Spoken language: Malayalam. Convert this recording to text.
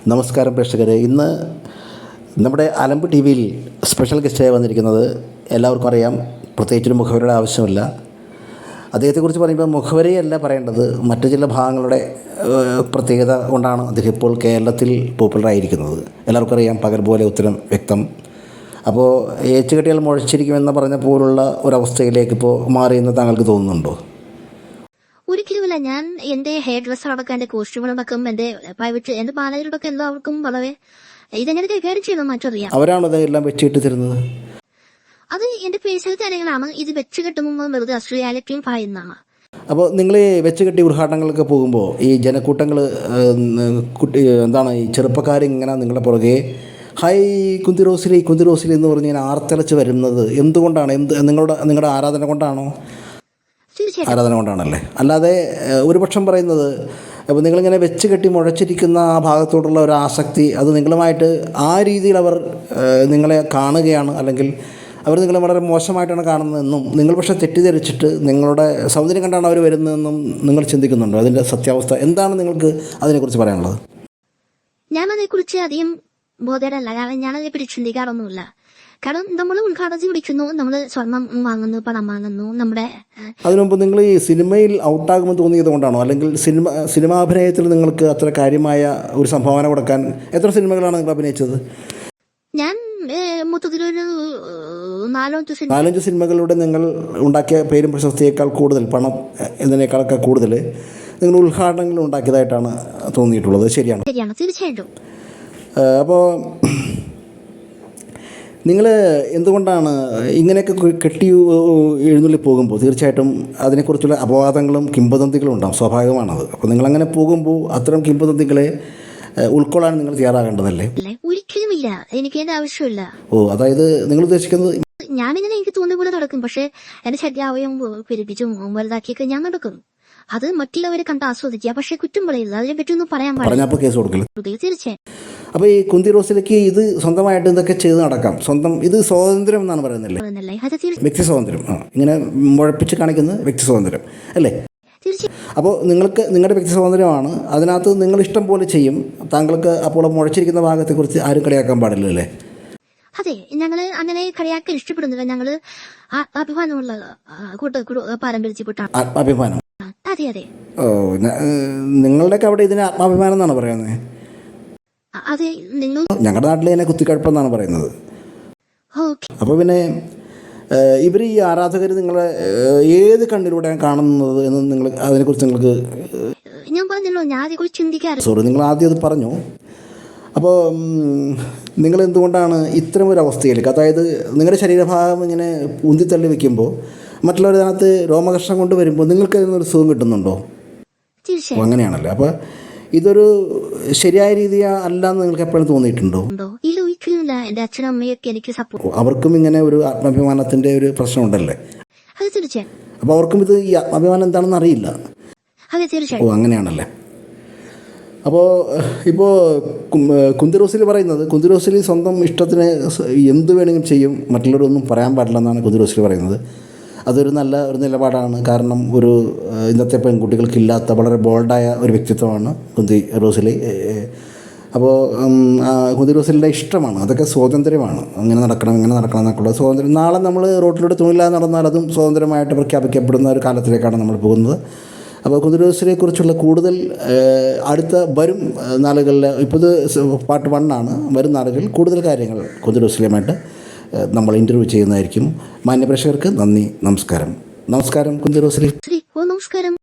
നമസ്കാരം പ്രേക്ഷകരെ. ഇന്ന് നമ്മുടെ അലമ്പ് ടി വിയിൽ സ്പെഷ്യൽ ഗസ്റ്റായി വന്നിരിക്കുന്നത് എല്ലാവർക്കും അറിയാം. പ്രത്യേകിച്ചൊരു മുഖവരയുടെ ആവശ്യമില്ല. അദ്ദേഹത്തെക്കുറിച്ച് പറയുമ്പോൾ മുഖവരയല്ല പറയേണ്ടത്, മറ്റു ചില ഭാഗങ്ങളുടെ പ്രത്യേകത കൊണ്ടാണ് അദ്ദേഹം ഇപ്പോൾ കേരളത്തിൽ പോപ്പുലറായിരിക്കുന്നത്. എല്ലാവർക്കും അറിയാം, പകൽ പോലെ ഉത്തരം വ്യക്തം. അപ്പോൾ ഏച്ചുകെട്ടിയാൽ മുഴച്ചിരിക്കുമെന്ന് പറഞ്ഞ പോലുള്ള ഒരവസ്ഥയിലേക്ക് ഇപ്പോൾ മാറിയെന്ന് താങ്കൾക്ക് തോന്നുന്നുണ്ടോ? ഒരിക്കലുമില്ല. ഞാൻ എന്റെ ഹെയർ ഡ്രസ്സർ അടക്കം എന്റെ കോസ്റ്റ്യൂമുകളടക്കം എന്റെ പ്രൈവറ്റ് എന്റെ മാനേജറൊക്കെ എല്ലാവർക്കും വളരെ ഇതെങ്ങനെ കൈകാര്യം ചെയ്യണം മറ്ററിയാം. അവരാണ് ഇതെല്ലാം വെച്ചിട്ട് തരുന്നത്. അത് എന്റെ പേഴ്സണൽ കാര്യങ്ങളാണ്. ഇത് വെച്ച് കെട്ടുമ്പോൾ വെറുതെ അശ്രീയാലിറ്റിയും പറയുന്നതാണ്. അപ്പോൾ നിങ്ങൾ വെച്ച് കെട്ടി ഉദ്ഘാടനങ്ങളൊക്കെ പോകുമ്പോൾ ഈ ജനക്കൂട്ടങ്ങൾ എന്താണ് ഈ ചെറുപ്പക്കാരിങ്ങനെ നിങ്ങളുടെ പുറകെ ഹായ് കുന്തിറോസിലി എന്ന് പറഞ്ഞ് ഇങ്ങനെ ആർത്തലച്ച് വരുന്നത് എന്തുകൊണ്ടാണ്? നിങ്ങളുടെ ആരാധന കൊണ്ടാണോ? ആരാധന കൊണ്ടാണല്ലേ? അല്ലാതെ ഒരുപക്ഷം പറയുന്നത് അപ്പോൾ നിങ്ങളിങ്ങനെ വെച്ച് കെട്ടി മുഴച്ചിരിക്കുന്ന ആ ഭാഗത്തോടുള്ള ഒരു ആസക്തി, അത് നിങ്ങളുമായിട്ട് ആ രീതിയിൽ അവർ നിങ്ങളെ കാണുകയാണ്, അല്ലെങ്കിൽ അവർ നിങ്ങളെ വളരെ മോശമായിട്ടാണ് കാണുന്നതെന്നും നിങ്ങൾ പക്ഷേ തെറ്റിദ്ധരിച്ചിട്ട് നിങ്ങളുടെ സൗന്ദര്യം കണ്ടാണ് അവർ വരുന്നതെന്നും നിങ്ങൾ ചിന്തിക്കുന്നുണ്ടോ? അതിൻ്റെ സത്യാവസ്ഥ എന്താണ്? നിങ്ങൾക്ക് അതിനെക്കുറിച്ച് പറയാനുള്ളത്? ഞാൻ അതേക്കുറിച്ച് അധികം ബോധേടല്ല. കാരണം ഞാനതേപ്പറ്റി ചിന്തിക്കാറൊന്നുമില്ല. കാരണം നമ്മൾ ഉദ്ഘാടനം വിളിക്കുന്നു, നമ്മൾ സ്വർണം വാങ്ങുന്നു, പണം വാങ്ങുന്നു. നമ്മുടെ അതിനുമുമ്പ് നിങ്ങൾ ഈ സിനിമയിൽ ഔട്ടാകുമെന്ന് തോന്നിയത് കൊണ്ടാണോ, അല്ലെങ്കിൽ സിനിമാഭിനയത്തിൽ നിങ്ങൾക്ക് അത്ര കാര്യമായ ഒരു സംഭാവന കൊടുക്കാൻ എത്ര സിനിമകളാണ് നിങ്ങൾ അഭിനയിച്ചത്? ഞാൻ മൊത്തത്തിലൊരു 4-5 സിനിമകളിലൂടെ നിങ്ങൾ ഉണ്ടാക്കിയ പേരും പ്രശസ്തിയേക്കാൾ കൂടുതൽ, പണം എന്നതിനേക്കാളൊക്കെ കൂടുതൽ നിങ്ങൾ ഉദ്ഘാടനങ്ങൾ ഉണ്ടാക്കിയതായിട്ടാണ് തോന്നിയിട്ടുള്ളത്. ശരിയാണ്? ശരിയാണ്, തീർച്ചയായിട്ടും. അപ്പോൾ നിങ്ങൾ എന്തുകൊണ്ടാണ് ഇങ്ങനെയൊക്കെ കെട്ടി എഴുന്നള്ളി പോകുമ്പോൾ തീർച്ചയായിട്ടും അതിനെക്കുറിച്ചുള്ള അപവാദങ്ങളും കിംവദന്തികളും ഉണ്ടാകും, സ്വാഭാവികമാണത്. അപ്പോൾ നിങ്ങളങ്ങനെ പോകുമ്പോൾ അത്തരം കിംവദന്തികളെ ഉൾക്കൊള്ളാൻ നിങ്ങൾ തയ്യാറാകേണ്ടതല്ലേ? ഒരിക്കലുമില്ല, എനിക്ക് അതിന്റെ ആവശ്യമില്ല. അതായത് നിങ്ങൾ ഉദ്ദേശിക്കുന്നത് ഞാനിങ്ങനെ എനിക്ക് തോന്നിയ പോലെ നടക്കും. പക്ഷെ എന്റെ ശരീരാവയം പെരുപ്പിച്ചും വലുതാക്കിയൊക്കെ ഞാൻ നടക്കും. അത് മറ്റുള്ളവരെ കണ്ട് ആസ്വദിക്കുക, പക്ഷെ കുറ്റം പറയില്ല. അതിനെ പറ്റിയൊന്നും പറയാൻ പറഞ്ഞപ്പോൾ കേസ് കൊടുക്കില്ല. തീർച്ചയായും. അപ്പോൾ ഈ കുന്തിറോസിലേക്ക് ഇത് സ്വന്തമായിട്ട് ഇതൊക്കെ ചെയ്ത് നടക്കാം, ഇത് സ്വാതന്ത്ര്യം എന്നാണ് പറയുന്നില്ലേ? വ്യക്തി സ്വാതന്ത്ര്യം. ഇങ്ങനെ മുഴപ്പിച്ച് കാണിക്കുന്ന വ്യക്തി സ്വാതന്ത്ര്യം അല്ലേ? അപ്പോൾ നിങ്ങളുടെ വ്യക്തി സ്വാതന്ത്ര്യമാണ്, അതിനകത്ത് നിങ്ങൾ ഇഷ്ടം പോലെ ചെയ്യും. താങ്കൾക്ക് അപ്പോൾ മുഴച്ചിരിക്കുന്ന ഭാഗത്തെക്കുറിച്ച് ആരും കളിയാക്കാൻ പാടില്ലല്ലേ? അതെ, ഞങ്ങള് അങ്ങനെ കളിയാക്കാൻ ഇഷ്ടപ്പെടുന്നില്ല. ഞങ്ങള് അഭിമാനമുള്ള പാരമ്പര്യത്തിൽപ്പെട്ടാണ്. ആത്മാഭിമാനം? അതെ അതെ. നിങ്ങളുടെയൊക്കെ അവിടെ ഇതിന് ആത്മാഭിമാനം എന്നാണ് പറയുന്നത്? അതെ. ഞങ്ങളുടെ നാട്ടിൽ ഇതിനെ കുത്തിക്കഴപ്പെന്നാണ് പറയുന്നത്. അപ്പോൾ പിന്നെ ഇവർ ഈ ആരാധകർ നിങ്ങളെ ഏത് കണ്ണിലൂടെയാണ് കാണുന്നത് എന്ന് അതിനെക്കുറിച്ച് നിങ്ങൾക്ക്? ഞാൻ പറഞ്ഞല്ലോ, ഞാൻ അതേക്കുറിച്ച് ചിന്തിക്കാറ്. സോറി, നിങ്ങൾ ആദ്യം അത് പറഞ്ഞു. അപ്പോൾ നിങ്ങൾ എന്തുകൊണ്ടാണ് ഇത്തരം ഒരു അവസ്ഥയിലേക്ക്, അതായത് നിങ്ങളുടെ ശരീരഭാഗം ഇങ്ങനെ ഉന്തിത്തള്ളി വെക്കുമ്പോൾ മറ്റുള്ളവർ അതിനകത്ത് രോമകർഷം കൊണ്ട് വരുമ്പോൾ നിങ്ങൾക്ക് അതിനൊരു സുഖം കിട്ടുന്നുണ്ടോ? അങ്ങനെയാണല്ലോ. അപ്പോൾ ഇതൊരു ശരിയായ രീതി അല്ല എന്ന് നിങ്ങൾക്ക് എപ്പോഴും തോന്നിയിട്ടുണ്ടോ? അവർക്കും ഇങ്ങനെ ഒരു ആത്മാഭിമാനത്തിന്റെ ഒരു പ്രശ്നമുണ്ടല്ലേ? അപ്പോൾ അവർക്കും ഇത് ഈ ആത്മാഭിമാനം എന്താണെന്ന് അറിയില്ല. അങ്ങനെയാണല്ലേ? അപ്പോൾ ഇപ്പോൾ കുന്തിറോസിൽ പറയുന്നത്, കുന്തിറോസിൽ സ്വന്തം ഇഷ്ടത്തിന് എന്ത് വേണമെങ്കിലും ചെയ്യും, മറ്റുള്ളവരൊന്നും പറയാൻ പാടില്ലെന്നാണ് കുന്തിറോസിൽ പറയുന്നത്. അതൊരു നല്ല ഒരു നിലപാടാണ്. കാരണം ഇന്നത്തെ പെൺകുട്ടികൾക്കില്ലാത്ത വളരെ ബോൾഡായ ഒരു വ്യക്തിത്വമാണ് കുന്തിറോസിലി. അപ്പോൾ കുന്തിറോസിലിൻ്റെ ഇഷ്ടമാണ്, അതൊക്കെ സ്വാതന്ത്ര്യമാണ്. ഇങ്ങനെ നടക്കണം എന്നൊക്കെയുള്ള സ്വാതന്ത്ര്യം. നാളെ നമ്മൾ റോട്ടിലൂടെ തുണിയില്ലാതെ നടന്നാൽ അതും സ്വാതന്ത്ര്യമായിട്ട് പ്രഖ്യാപിക്കപ്പെടുന്ന ഒരു കാലത്തിലേക്കാണ് നമ്മൾ പോകുന്നത്. അപ്പോൾ കുന്തിറോസിനെക്കുറിച്ചുള്ള കൂടുതൽ അടുത്ത വരും നാളുകളിൽ, ഇപ്പോൾ ഇത് പാർട്ട് 1 ആണ്, വരും നാളുകളിൽ കൂടുതൽ കാര്യങ്ങൾ കുന്തിറോസിലുമായിട്ട് നമ്മൾ ഇൻ്റർവ്യൂ ചെയ്യുന്നതായിരിക്കും. മാന്യപ്രേക്ഷകർക്ക് നന്ദി, നമസ്കാരം. നമസ്കാരം കുന്തിറോസിലി. നമസ്കാരം.